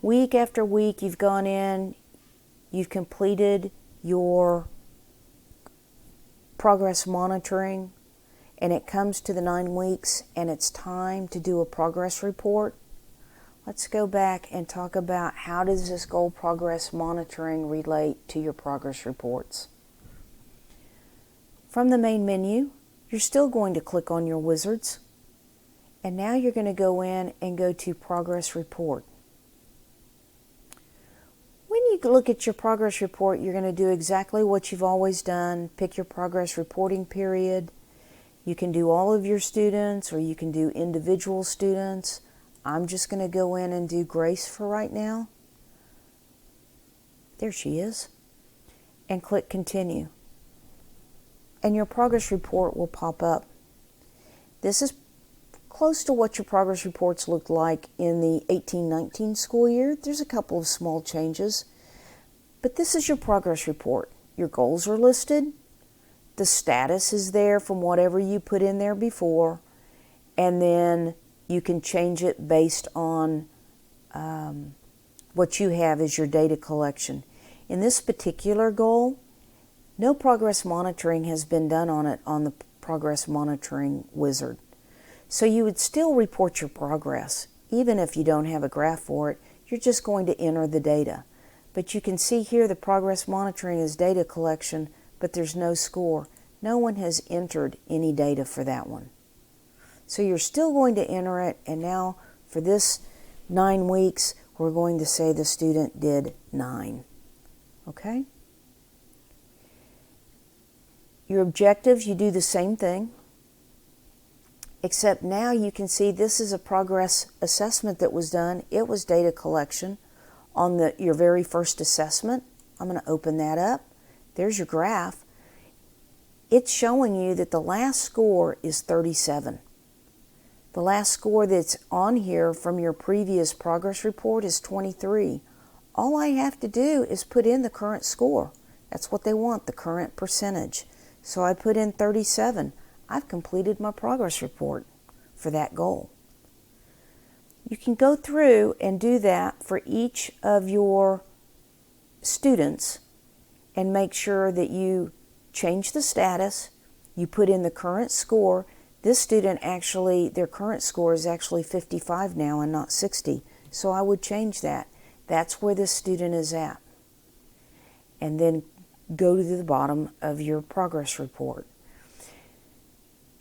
week after week you've gone in, you've completed your progress monitoring, and it comes to the 9 weeks and it's time to do a progress report. Let's go back and talk about how does this goal progress monitoring relate to your progress reports. From the main menu, you're still going to click on your wizards, and now you're going to go in and go to progress report. When you look at your progress report, you're going to do exactly what you've always done. Pick your progress reporting period. You can do all of your students, or you can do individual students. I'm just going to go in and do Grace for right now. There she is. And click continue. And your progress report will pop up. This is close to what your progress reports looked like in the 18-19 school year. There's a couple of small changes, but this is your progress report. Your goals are listed. The status is there from whatever you put in there before, and then you can change it based on what you have as your data collection. In this particular goal, no progress monitoring has been done on it on the progress monitoring wizard. So you would still report your progress. Even if you don't have a graph for it, you're just going to enter the data. But you can see here the progress monitoring is data collection, but there's no score. No one has entered any data for that one. So you're still going to enter it, and now for this 9 weeks, we're going to say the student did 9. Okay? Your objectives, you do the same thing, except now you can see this is a progress assessment that was done. It was data collection on your very first assessment. I'm going to open that up. There's your graph. It's showing you that the last score is 37. The last score that's on here from your previous progress report is 23. All I have to do is put in the current score. That's what they want, the current percentage. So I put in 37. I've completed my progress report for that goal. You can go through and do that for each of your students and make sure that you change the status, you put in the current score. This student actually, their current score is actually 55 now and not 60. So I would change that. That's where this student is at. And then go to the bottom of your progress report.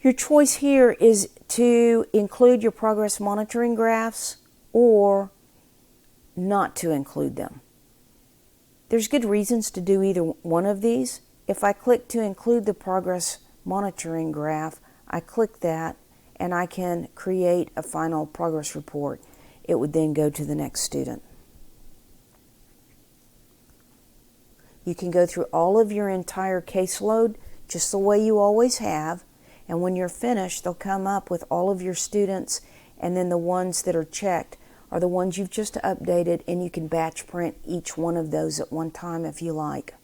Your choice here is to include your progress monitoring graphs or not to include them. There's good reasons to do either one of these. If I click to include the progress monitoring graph, I click that and I can create a final progress report. It would then go to the next student. You can go through all of your entire caseload just the way you always have, and when you're finished, they'll come up with all of your students, and then the ones that are checked are the ones you've just updated, and you can batch print each one of those at one time if you like.